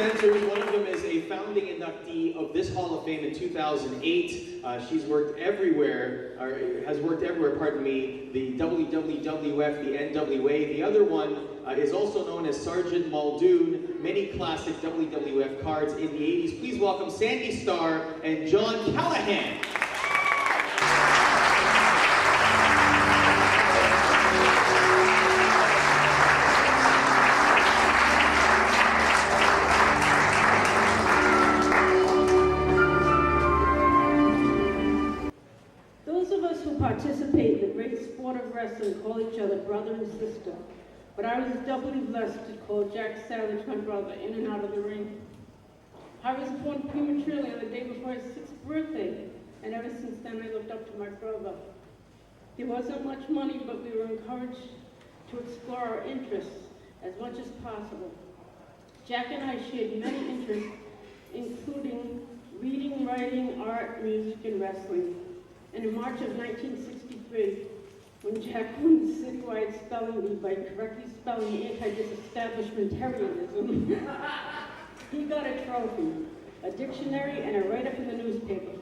presenters. One of them is a founding inductee of this Hall of Fame in 2008. She's worked everywhere, or has worked everywhere, pardon me, the WWF, the NWA. The other one is also known as Sergeant Muldoon. Many classic WWF cards in the 80s. Please welcome Sandy Starr and John Callahan. Participate in the great sport of wrestling, call each other brother and sister. But I was doubly blessed to call Jack Savage my brother in and out of the ring. I was born prematurely on the day before his 6th birthday, and ever since then I looked up to my brother. There wasn't much money, but we were encouraged to explore our interests as much as possible. Jack and I shared many interests, including reading, writing, art, music, and wrestling. And in March of 1963, when Jack won the citywide spelling bee by correctly spelling anti-disestablishmentarianism, he got a trophy, a dictionary, and a write-up in the newspaper.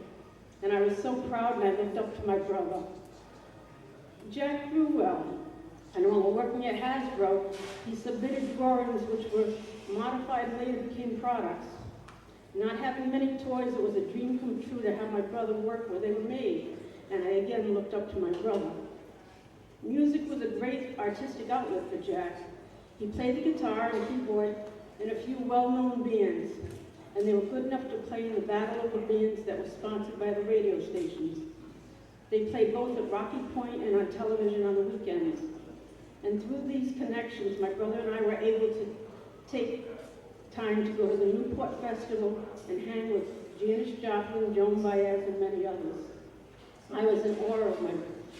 And I was so proud, and I looked up to my brother. Jack grew well, and while working at Hasbro, he submitted drawings which were modified later became products. Not having many toys, it was a dream come true to have my brother work where they were made, and I again looked up to my brother. Music was a great artistic outlet for Jack. He played the guitar and keyboard in a few well-known bands, and they were good enough to play in the Battle of the Bands that was sponsored by the radio stations. They played both at Rocky Point and on television on the weekends. And through these connections, my brother and I were able to take time to go to the Newport Festival and hang with Janis Joplin, Joan Baez, and many others. I was in awe of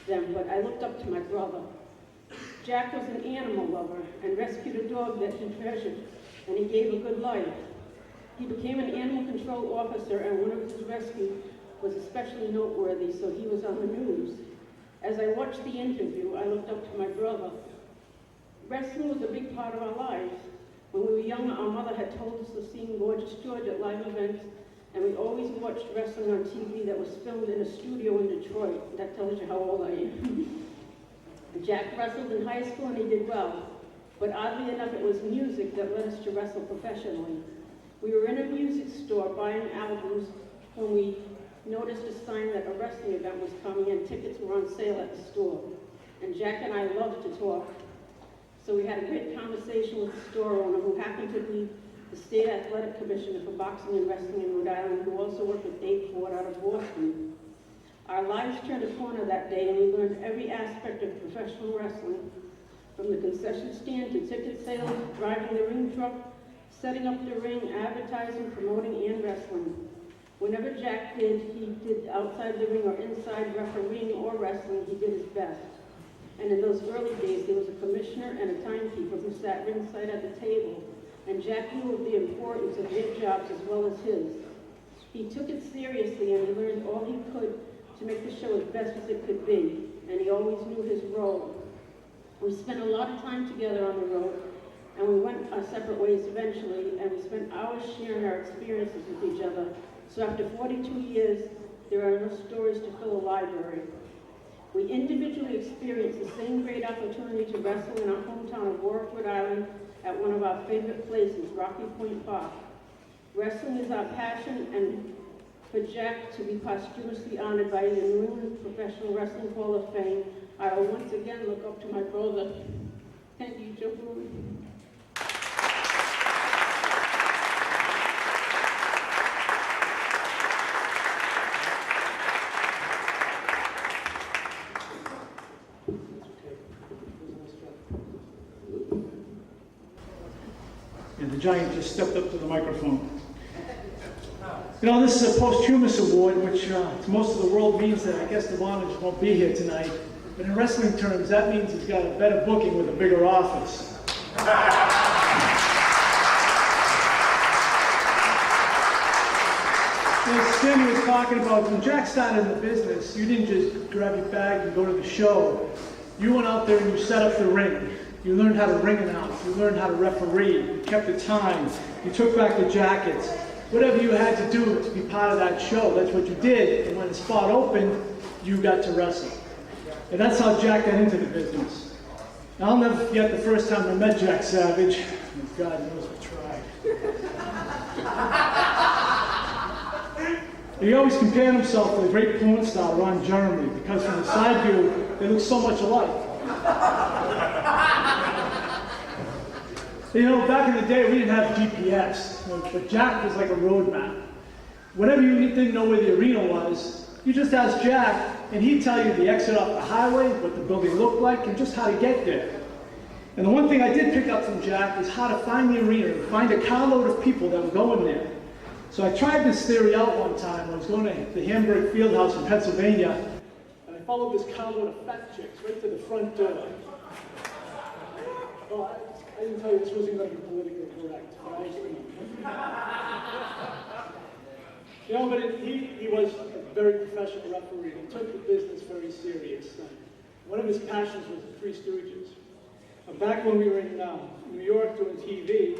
them, but I looked up to my brother. Jack was an animal lover and rescued a dog that he treasured, and he gave a good life. He became an animal control officer, and one of his rescues was especially noteworthy, so he was on the news. As I watched the interview, I looked up to my brother. Wrestling was a big part of our lives. When we were young, our mother had told us to see Gorgeous George at live events, and we always watched wrestling on TV that was filmed in a studio in Detroit. That tells you how old I am. Jack wrestled in high school, and he did well. But oddly enough, it was music that led us to wrestle professionally. We were in a music store buying albums when we noticed a sign that a wrestling event was coming, and tickets were on sale at the store. And Jack and I loved to talk. So we had a great conversation with the store owner, who happened to be the state athletic commissioner for boxing and wrestling in Rhode Island, who also worked with Dave Ford out of Boston. Our lives turned a corner that day, and we learned every aspect of professional wrestling, from the concession stand to ticket sales, driving the ring truck, setting up the ring, advertising, promoting, and wrestling. Whenever Jack he did outside the ring or inside refereeing or wrestling, he did his best. And in those early days, there was a commissioner and a timekeeper who sat ringside at the table, and Jack knew of the importance of their jobs as well as his. He took it seriously, and he learned all he could to make the show as best as it could be, and he always knew his role. We spent a lot of time together on the road, and we went our separate ways eventually, and we spent hours sharing our experiences with each other. So after 42 years, there are enough stories to fill a library. We individually experienced the same great opportunity to wrestle in our hometown of Warwick, Rhode Island, at one of our favorite places, Rocky Point Park. Wrestling is our passion, and for Jack to be posthumously honored by the New England Professional Wrestling Hall of Fame, I will once again look up to my brother. Thank you, Joe. And the giant just stepped up to the microphone. You know, this is a posthumous award, which to most of the world means that I guess the Monarchs won't be here tonight. But in wrestling terms, that means he's got a better booking with a bigger office. As Stanley was talking about, when Jack started in the business, you didn't just grab your bag and go to the show. You went out there and you set up the ring. You learned how to ring announce. You learned how to referee. You kept the time. You took back the jackets. Whatever you had to do to be part of that show, that's what you did. And when the spot opened, you got to wrestle. And that's how Jack got into the business. And I'll never forget the first time I met Jack Savage. God knows I tried. He always compared himself to the great porn star Ron Jeremy because from the side view, they look so much alike. You know, back in the day, we didn't have GPS, but Jack was like a road map. Whenever you didn't know where the arena was, you just asked Jack, and he'd tell you the exit off the highway, what the building looked like, and just how to get there. And the one thing I did pick up from Jack is how to find the arena and find a carload of people that were going there. So I tried this theory out one time. I was going to the Hamburg Fieldhouse in Pennsylvania, and I followed this carload of fat chicks right to the front door. Oh, I didn't tell you this wasn't going to be politically correct, right? You know, but he was a very professional referee. He took the business very serious. One of his passions was the Three Stooges. Back when we were in New York doing TV,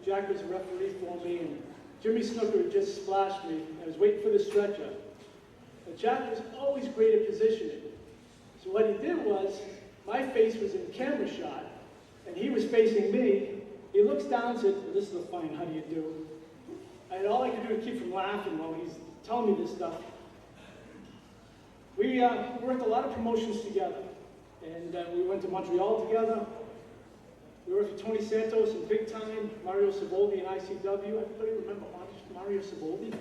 Jack was a referee for me, and Jimmy Snooker had just splashed me. I was waiting for the stretcher. But Jack was always great at positioning. So what he did was, my face was in camera shot, and he was facing me. He looks down and said, well, this is a fine, how do you do? And all I could do was keep from laughing while he's telling me this stuff. We worked a lot of promotions together, and we went to Montreal together. We worked with Tony Santos in Big Time, Mario Savoldi in ICW. Everybody remember Mario Savoldi?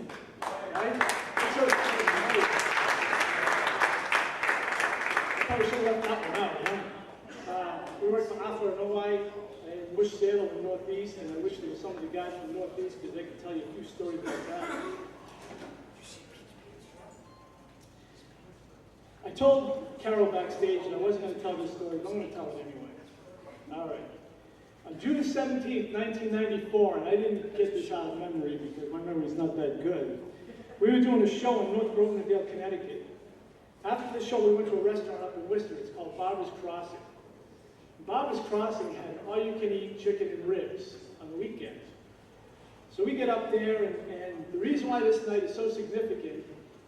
Right? I probably should have left that one out, huh? We worked for Alpha Novi and Bush Sale in the Northeast, and I wish there was some of the guys from the Northeast because they could tell you a few stories about that. I told Carol backstage that I wasn't going to tell this story, but I'm going to tell it anyway. All right. On June 17th, 1994, and I didn't get this out of memory because my memory's not that good, we were doing a show in North Brokendale, Connecticut. After the show, we went to a restaurant up in Worcester. It's called Barbara's Crossing. Barbara's Crossing had all-you-can-eat chicken and ribs on the weekends. So we get up there, and the reason why this night is so significant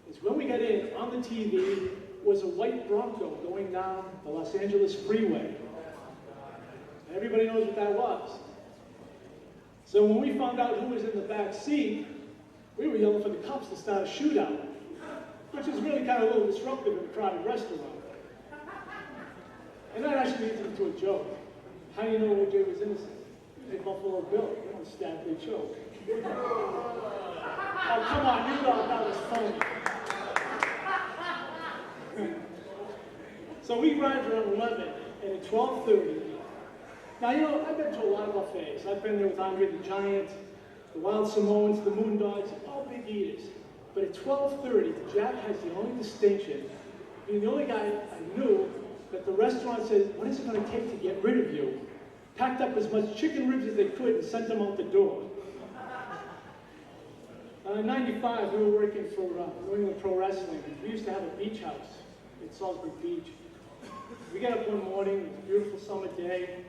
is when we got in, on the TV was a white Bronco going down the Los Angeles freeway. Everybody knows what that was. So when we found out who was in the back seat, we were yelling for the cops to start a shootout, which is really kind of a little disruptive in a crowded restaurant. And that actually leads into a joke. How do you know OJ was innocent? He was a Buffalo Bill. They don't stab, they choke. Oh, come on, you thought that was funny. So we arrived around 11, and at 12:30, now, you know, I've been to a lot of buffets. I've been there with Andre the Giant, the Wild Samoans, the Moondogs, all big eaters. But at 12:30, Jack has the only distinction, being the only guy I knew that the restaurant said, what is it going to take to get rid of you? Packed up as much chicken ribs as they could and sent them out the door. In 95, we were working for New England Pro Wrestling. We used to have a beach house in Salisbury Beach. We got up one morning, it was a beautiful summer day.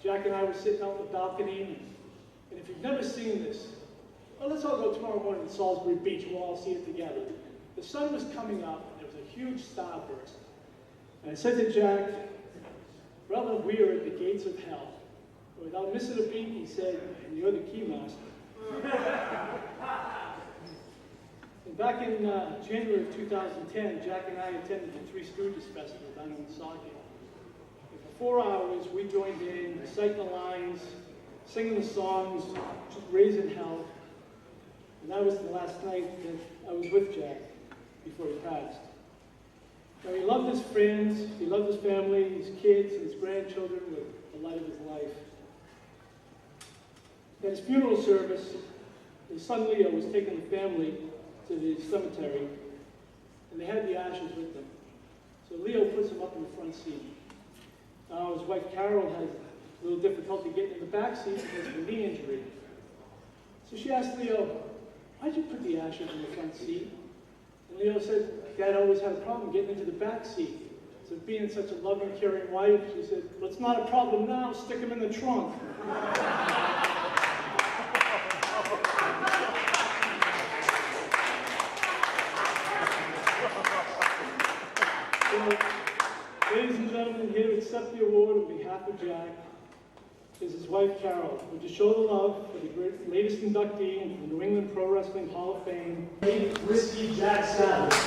Jack and I were sitting out on the balcony, and if you've never seen this, well, let's all go tomorrow morning to Salisbury Beach, we'll all see it together. The sun was coming up, and it was a huge starburst. And I said to Jack, brother, we are at the gates of hell. Without missing a beat, he said, and you're the key master. And back in January of 2010, Jack and I attended the Three Stooges Festival down in Woonsocket. For 4 hours, we joined in, reciting the lines, singing the songs, just raising hell. And that was the last night that I was with Jack before he passed. Now, he loved his friends, he loved his family, his kids, and his grandchildren were the light of his life. At his funeral service, his son Leo was taking the family to the cemetery, and they had the ashes with them. So Leo puts him up in the front seat. Now, his wife Carol has a little difficulty getting in the back seat because of a knee injury. So she asked Leo, why'd you put the ashes in the front seat? And Leo said, Dad always had a problem getting into the back seat. So being such a loving, caring wife, she said, well, it's not a problem now, stick him in the trunk. So, ladies and gentlemen, here to accept the award on behalf of Jack is his wife, Carol. Would you show the love for the latest inductee into the New England Pro Wrestling Hall of Fame, Whiskey Jack Savage.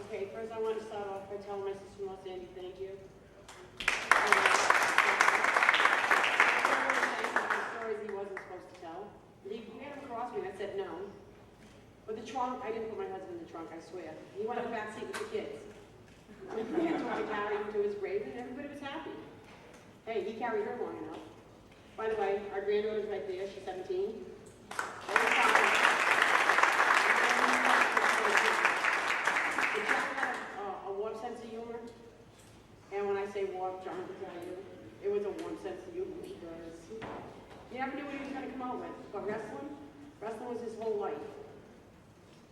Okay, first I want to start off by telling my sister-in-law, Sandy, thank you. Stories he wasn't supposed to tell. He had him cross me and I said no. But the trunk, I didn't put my husband in the trunk, I swear. He went in the back seat with the kids. We had to carry him to his grave and everybody was happy. Hey, he carried her long enough. By the way, our granddaughter's right there, she's 17. A warm sense of humor. And when I say warm, John will tell you, it was a warm sense of humor because you never knew what he was going to come out with. But wrestling was his whole life.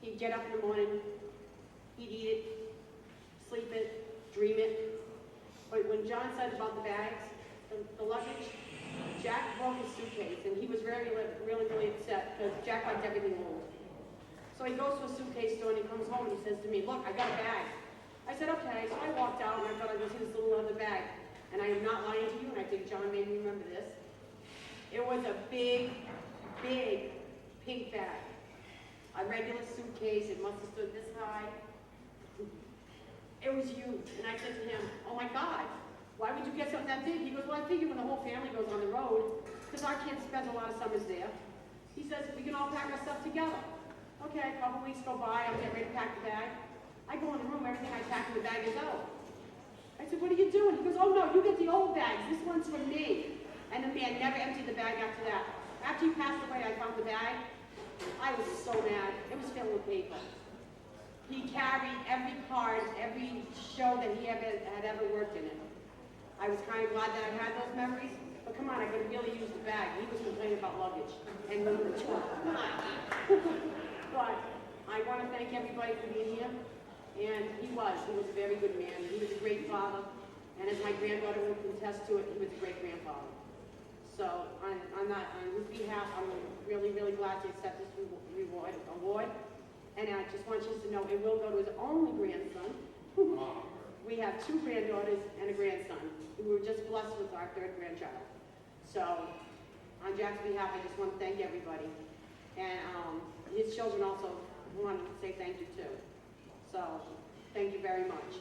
He'd get up in the morning, he'd eat it, sleep it, dream it. But when John said about the bags, the luggage, Jack broke his suitcase, and he was really upset because Jack liked everything old. So he goes to a suitcase store and he comes home and he says to me, look, I got a bag. I said, okay. So I walked out and I thought I would see this little leather bag. And I am not lying to you, and I think John made me remember this. It was a big pink bag. A regular suitcase, it must have stood this high. It was huge. And I said to him, oh my God, why would you get something that big? He goes, well, I figure when the whole family goes on the road, because our kids spend a lot of summers there, he says, we can all pack our stuff together. Okay, a couple weeks go by, I'm getting ready to pack the bag. I go in the room, everything I pack in the bag is out. I said, what are you doing? He goes, oh no, you get the old bags, this one's for me. And the man never emptied the bag after that. After he passed away, I found the bag. I was so mad. It was filled with paper. He carried every card, every show that he had ever worked in it. I was kind of glad that I had those memories, but come on, I could really use the bag. He was complaining about luggage and moving the trunk. But I want to thank everybody for being here. And he was a very good man. He was a great father. And as my granddaughter will contest to it, he was a great grandfather. So on his behalf, I'm really glad to accept this award. And I just want you to know it will go to his only grandson. We have 2 granddaughters and a grandson. We were just blessed with our 3rd grandchild. So on Jack's behalf, I just want to thank everybody. And his children also wanted to say thank you too. So thank you very much.